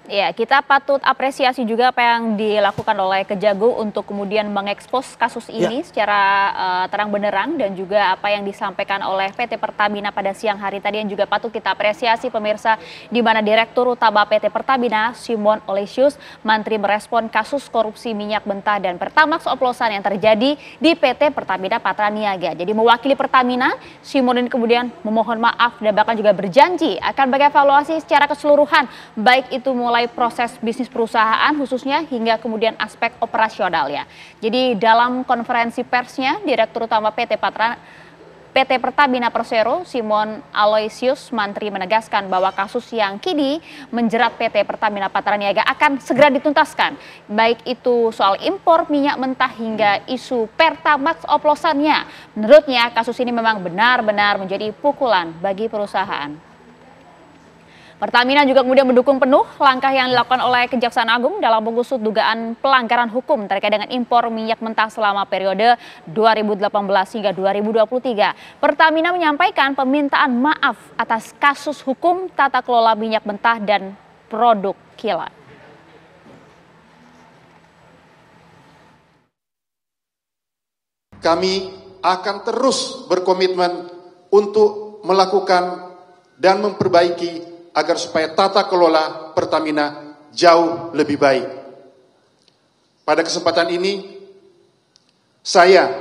Ya, kita patut apresiasi juga apa yang dilakukan oleh Kejagung untuk kemudian mengekspos kasus ini secara terang benderang dan juga apa yang disampaikan oleh PT Pertamina pada siang hari tadi yang juga patut kita apresiasi pemirsa, di mana Direktur Utama PT Pertamina Simon Olesius Mantri merespon kasus korupsi minyak mentah dan Pertamax oplosan yang terjadi di PT Pertamina Patraniaga. Jadi mewakili Pertamina, Simon ini kemudian memohon maaf dan bahkan juga berjanji akan mengevaluasi secara keseluruhan baik itu mulai proses bisnis perusahaan khususnya hingga kemudian aspek operasionalnya. Jadi dalam konferensi persnya, Direktur Utama PT Pertamina Persero Simon Aloysius Mantri menegaskan bahwa kasus yang kini menjerat PT Pertamina Patraniaga akan segera dituntaskan. Baik itu soal impor minyak mentah hingga isu Pertamax oplosannya. Menurutnya kasus ini memang benar-benar menjadi pukulan bagi perusahaan. Pertamina juga kemudian mendukung penuh langkah yang dilakukan oleh Kejaksaan Agung dalam mengusut dugaan pelanggaran hukum terkait dengan impor minyak mentah selama periode 2018 hingga 2023. Pertamina menyampaikan permintaan maaf atas kasus hukum tata kelola minyak mentah dan produk kilat. Kami akan terus berkomitmen untuk melakukan dan memperbaiki agar supaya tata kelola Pertamina jauh lebih baik. Pada kesempatan ini, saya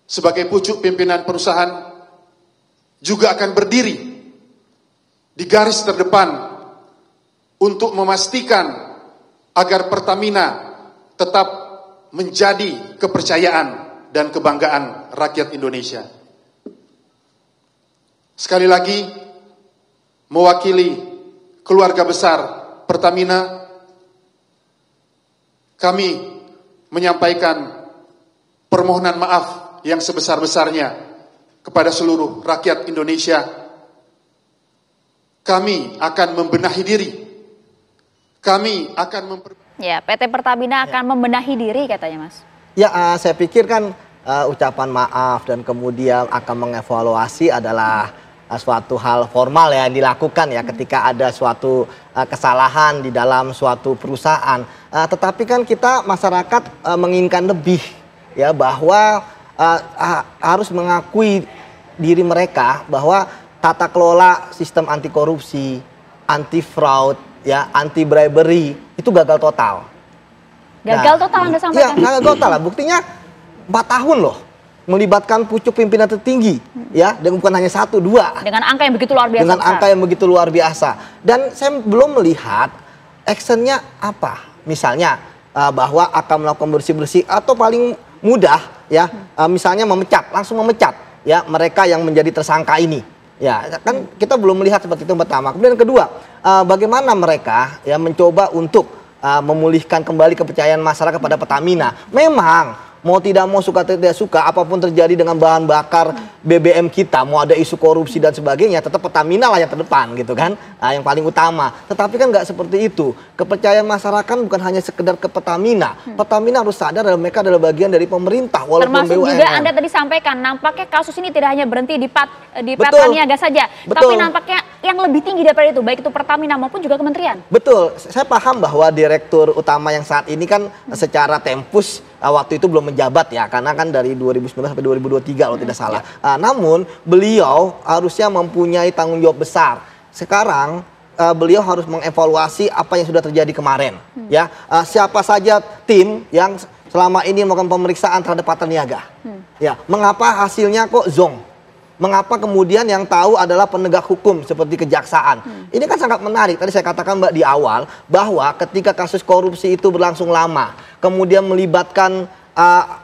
sebagai pucuk pimpinan perusahaan juga akan berdiri di garis terdepan untuk memastikan agar Pertamina tetap menjadi kepercayaan dan kebanggaan rakyat Indonesia. Sekali lagi, mewakili keluarga besar Pertamina, kami menyampaikan permohonan maaf yang sebesar-besarnya kepada seluruh rakyat Indonesia. Kami akan membenahi diri. Kami akan PT Pertamina akan membenahi diri katanya, Mas. Ya, saya pikir kan ucapan maaf dan kemudian akan mengevaluasi adalah suatu hal formal ya yang dilakukan ya ketika ada suatu kesalahan di dalam suatu perusahaan. Tetapi kan kita masyarakat menginginkan lebih ya, bahwa harus mengakui diri mereka bahwa tata kelola sistem anti korupsi, anti fraud ya, anti bribery itu gagal total. Gagal total Anda sampaikan? Iya, gagal total lah. Buktinya 4 tahun loh. Melibatkan pucuk pimpinan tertinggi ya, dan bukan hanya 1, 2 dengan angka yang begitu luar biasa. Dengan angka yang begitu luar biasa. Dan saya belum melihat actionnya apa. Misalnya bahwa akan melakukan bersih-bersih atau paling mudah ya, misalnya langsung memecat ya mereka yang menjadi tersangka ini. Ya, kan kita belum melihat seperti itu pertama. Kemudian yang kedua, bagaimana mereka ya mencoba untuk memulihkan kembali kepercayaan masyarakat pada Pertamina. Memang mau tidak mau, suka tidak suka, apapun terjadi dengan bahan bakar BBM kita, mau ada isu korupsi dan sebagainya, tetap Pertamina lah yang terdepan gitu kan, yang paling utama. Tetapi kan nggak seperti itu. Kepercayaan masyarakat bukan hanya sekedar ke Pertamina. Pertamina harus sadar bahwa mereka adalah bagian dari pemerintah, walaupun termasuk BUMN. juga Anda tadi sampaikan, nampaknya kasus ini tidak hanya berhenti di Patraniaga saja, tapi nampaknya yang lebih tinggi daripada itu, baik itu Pertamina maupun juga kementerian. Betul, saya paham bahwa Direktur Utama yang saat ini kan secara tempus waktu itu belum menjabat ya, karena kan dari 2019 sampai 2023 kalau tidak salah. Namun beliau harusnya mempunyai tanggung jawab besar. Sekarang beliau harus mengevaluasi apa yang sudah terjadi kemarin. Ya, siapa saja tim yang selama ini melakukan pemeriksaan terhadap Patraniaga. Ya, mengapa hasilnya kok zonk? Mengapa kemudian yang tahu adalah penegak hukum seperti kejaksaan? Ini kan sangat menarik. Tadi saya katakan Mbak di awal bahwa ketika kasus korupsi itu berlangsung lama, kemudian melibatkan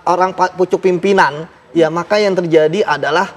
orang pucuk pimpinan, ya maka yang terjadi adalah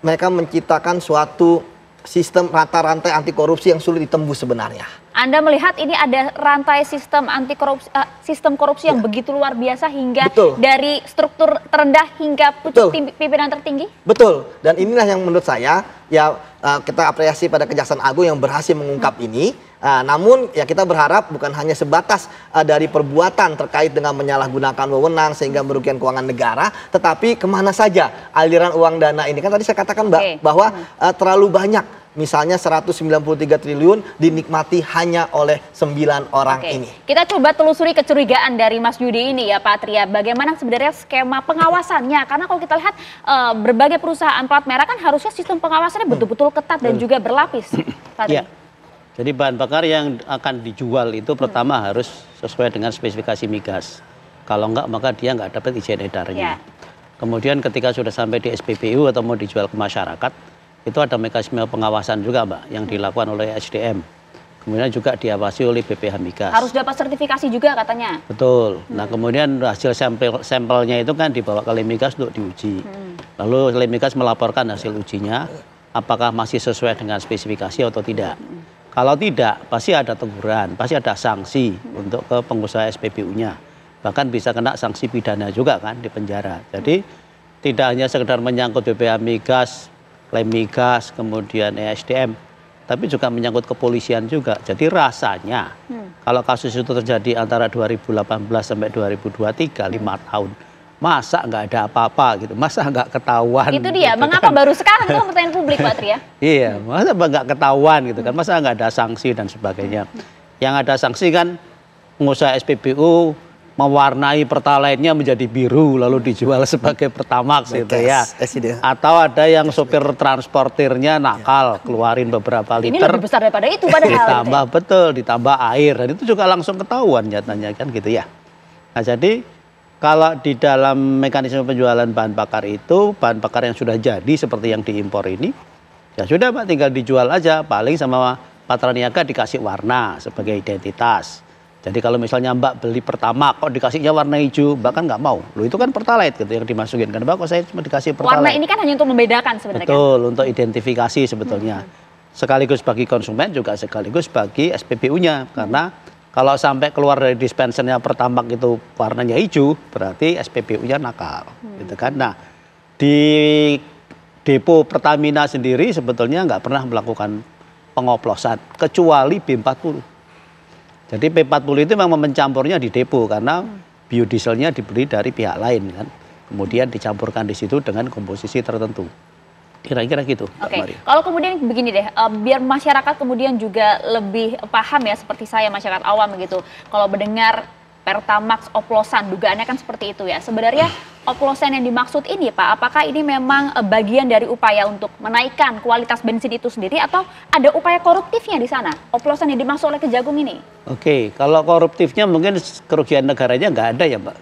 mereka menciptakan suatu sistem rantai anti korupsi yang sulit ditembus sebenarnya. Anda melihat ini ada rantai sistem anti korupsi, sistem korupsi yang begitu luar biasa hingga dari struktur terendah hingga pucuk pimpinan tertinggi? Betul. Dan inilah yang menurut saya ya kita apresiasi pada Kejaksaan Agung yang berhasil mengungkap ini. Namun ya kita berharap bukan hanya sebatas dari perbuatan terkait dengan menyalahgunakan wewenang sehingga merugikan keuangan negara, tetapi kemana saja aliran uang dana ini. Kan tadi saya katakan Mbak bahwa terlalu banyak misalnya 193 triliun dinikmati hanya oleh 9 orang ini. Kita coba telusuri kecurigaan dari Mas Yudi ini ya Pak Atria. Bagaimana sebenarnya skema pengawasannya? Karena kalau kita lihat berbagai perusahaan plat merah kan harusnya sistem pengawasannya betul-betul ketat dan juga berlapis. Ya. Jadi bahan bakar yang akan dijual itu pertama harus sesuai dengan spesifikasi migas. Kalau enggak maka dia nggak dapat izin edarnya. Kemudian ketika sudah sampai di SPBU atau mau dijual ke masyarakat, itu ada mekanisme pengawasan juga Mbak yang dilakukan oleh SDM. Kemudian juga diawasi oleh BPH Migas. Harus dapat sertifikasi juga katanya. Betul. Nah kemudian hasil sampelnya itu kan dibawa ke Lemmigas untuk diuji. Lalu Lemmigas melaporkan hasil ujinya, apakah masih sesuai dengan spesifikasi atau tidak. Kalau tidak, pasti ada teguran, pasti ada sanksi untuk ke pengusaha SPBU-nya. Bahkan bisa kena sanksi pidana juga kan di penjara. Jadi tidak hanya sekedar menyangkut BPH Migas, Lemmigas, kemudian ESDM, tapi juga menyangkut kepolisian juga. Jadi rasanya kalau kasus itu terjadi antara 2018 sampai 2023, 5 tahun, masa nggak ada apa-apa gitu, masa nggak ketahuan. Itu dia, gitu mengapa kan. baru sekarang tuh pertanyaan publik Pak Atria? Iya, masa nggak ketahuan gitu kan, masa nggak ada sanksi dan sebagainya. Yang ada sanksi kan pengusaha SPBU mewarnai pertalite-nya menjadi biru lalu dijual sebagai Pertamax gitu ya. Atau ada yang sopir transportirnya nakal keluarin beberapa liter. Ini lebih besar daripada itu padahal. Ditambah gitu ya. Betul, ditambah air dan itu juga langsung ketahuan nyatanya kan gitu ya. Nah, jadi kalau di dalam mekanisme penjualan bahan bakar itu, bahan bakar yang sudah jadi seperti yang diimpor ini, ya sudah Pak tinggal dijual aja, paling sama patra niaga dikasih warna sebagai identitas. Jadi kalau misalnya Mbak beli Pertamax kok dikasihnya warna hijau, Mbak kan nggak mau. Loh itu kan pertalite gitu yang dimasukin. Kan Mbak kok saya cuma dikasih pertalite. Warna ini kan hanya untuk membedakan sebenarnya. Betul, untuk identifikasi sebetulnya. Sekaligus bagi konsumen juga sekaligus bagi SPBU-nya. Karena kalau sampai keluar dari dispensernya Pertamax itu warnanya hijau, berarti SPBU-nya nakal. Gitu kan. Nah, di depo Pertamina sendiri sebetulnya nggak pernah melakukan pengoplosan kecuali B40. Jadi P40 itu memang mencampurnya di depo karena biodieselnya dibeli dari pihak lain kan. Kemudian dicampurkan di situ dengan komposisi tertentu. Kira-kira gitu. Oke. Kalau kemudian begini deh, biar masyarakat kemudian juga lebih paham ya seperti saya masyarakat awam gitu. Kalau mendengar Pertamax oplosan, dugaannya kan seperti itu ya. Sebenarnya oplosan yang dimaksud ini Pak, apakah ini memang bagian dari upaya untuk menaikkan kualitas bensin itu sendiri atau ada upaya koruptifnya di sana? Oplosan yang dimaksud oleh Kejagung ini? Oke, kalau koruptifnya mungkin kerugian negaranya nggak ada ya Mbak.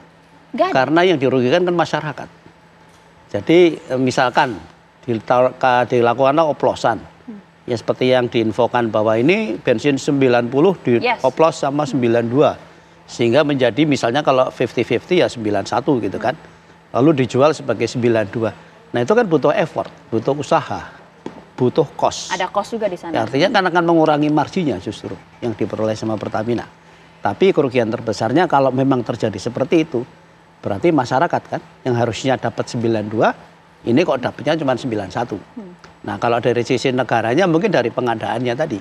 Nggak ada. Karena yang dirugikan kan masyarakat. Jadi misalkan dilakukan oplosan. Ya seperti yang diinfokan bahwa ini bensin 90 dioplos sama 92. Sehingga menjadi misalnya kalau 50-50 ya 91 gitu kan. Lalu dijual sebagai 92. Nah itu kan butuh effort, butuh usaha, butuh cost. Ada cost juga di sana. Ya, artinya kan akan mengurangi marginya justru yang diperoleh sama Pertamina. Tapi kerugian terbesarnya kalau memang terjadi seperti itu, berarti masyarakat kan yang harusnya dapat 92, ini kok dapatnya cuma 91. Nah kalau dari sisi negaranya mungkin dari pengadaannya tadi.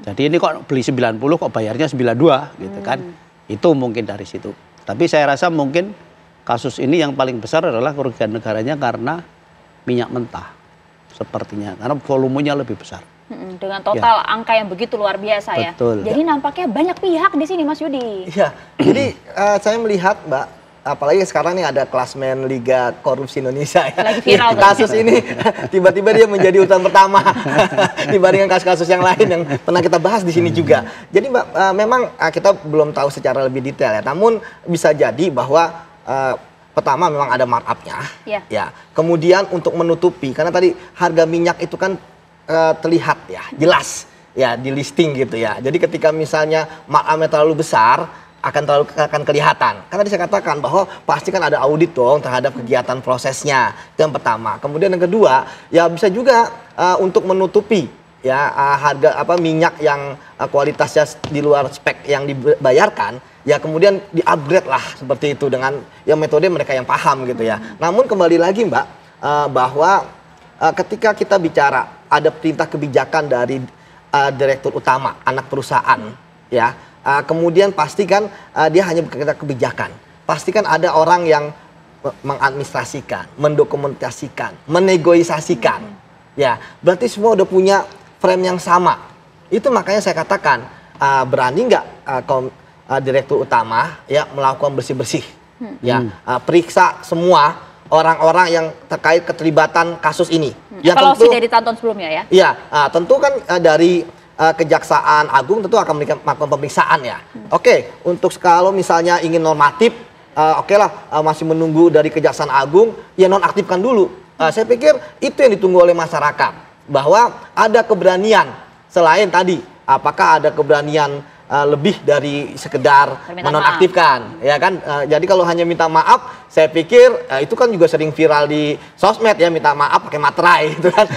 Jadi ini kok beli 90 kok bayarnya 92 gitu kan. Itu mungkin dari situ. Tapi saya rasa mungkin kasus ini yang paling besar adalah kerugian negaranya karena minyak mentah. Sepertinya. Karena volumenya lebih besar. Dengan total angka yang begitu luar biasa ya. Betul. Jadi nampaknya banyak pihak di sini Mas Yudi. Iya. Jadi saya melihat Mbak, apalagi sekarang nih ada klasmen Liga Korupsi Indonesia ya. Lagi viral kasus ini tiba-tiba dia menjadi urutan pertama dibandingkan kasus-kasus yang lain yang pernah kita bahas di sini juga. Jadi Mbak, memang kita belum tahu secara lebih detail ya. Namun bisa jadi bahwa pertama memang ada markup-nya. Ya. Kemudian untuk menutupi karena tadi harga minyak itu kan terlihat ya, jelas ya di listing gitu ya. Jadi ketika misalnya markup-nya terlalu besar akan kelihatan. Karena saya katakan bahwa pasti kan ada audit dong terhadap kegiatan prosesnya. Itu yang pertama. Kemudian yang kedua, ya bisa juga untuk menutupi ya harga minyak yang kualitasnya di luar spek yang dibayarkan, ya kemudian di-upgrade lah seperti itu dengan ya metode mereka yang paham gitu ya. Namun kembali lagi Mbak, bahwa ketika kita bicara ada perintah kebijakan dari direktur utama anak perusahaan ya. Kemudian pastikan dia hanya bekerja kebijakan. Pastikan ada orang yang mengadministrasikan, mendokumentasikan, menegosiasikan. Ya, berarti semua udah punya frame yang sama. Itu makanya saya katakan berani nggak direktur utama ya melakukan bersih-bersih, ya periksa semua orang-orang yang terkait keterlibatan kasus ini. Ya, evaluasi dari tahun sebelumnya ya? Iya, tentu kan dari Kejaksaan Agung tentu akan melakukan pemeriksaan ya. Oke, untuk kalau misalnya ingin normatif, oke lah masih menunggu dari Kejaksaan Agung, ya nonaktifkan dulu. Saya pikir itu yang ditunggu oleh masyarakat, bahwa ada keberanian selain tadi, apakah ada keberanian lebih dari sekedar menonaktifkan, ya kan? Jadi kalau hanya minta maaf, saya pikir itu kan juga sering viral di sosmed ya, minta maaf pakai materai gitu kan.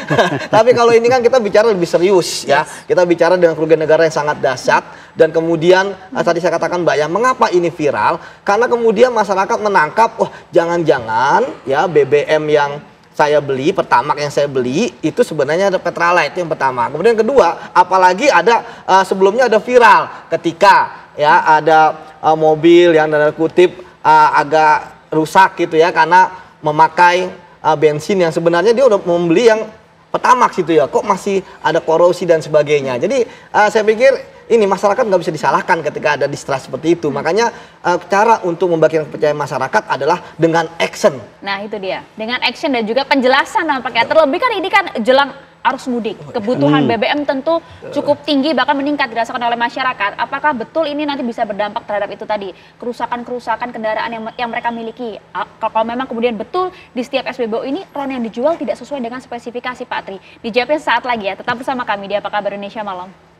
Tapi kalau ini kan kita bicara lebih serius ya, kita bicara dengan kerugian negara yang sangat dahsyat. Dan kemudian tadi saya katakan Mbak ya, mengapa ini viral? Karena kemudian masyarakat menangkap, wah jangan-jangan ya BBM yang saya beli, Pertamax yang saya beli itu sebenarnya ada Petralite, itu yang pertama. Kemudian yang kedua, apalagi ada sebelumnya ada viral ketika ya ada mobil yang tanda kutip agak rusak gitu ya karena memakai bensin yang sebenarnya dia udah membeli yang Pertamax gitu ya, kok masih ada korosi dan sebagainya. Jadi saya pikir ini masyarakat nggak bisa disalahkan ketika ada distrust seperti itu. Makanya cara untuk membangkitkan kepercayaan masyarakat adalah dengan action. Nah itu dia, dengan action dan juga penjelasan nampaknya. Terlebih kan ini kan jelang arus mudik, kebutuhan BBM tentu cukup tinggi bahkan meningkat dirasakan oleh masyarakat. Apakah betul ini nanti bisa berdampak terhadap itu tadi, kerusakan-kerusakan kendaraan yang mereka miliki? Kalau memang kemudian betul di setiap SPBU ini ron yang dijual tidak sesuai dengan spesifikasi Pak Tri. Dijawabnya saat lagi ya, tetap bersama kami di Apa Kabar Indonesia Malam.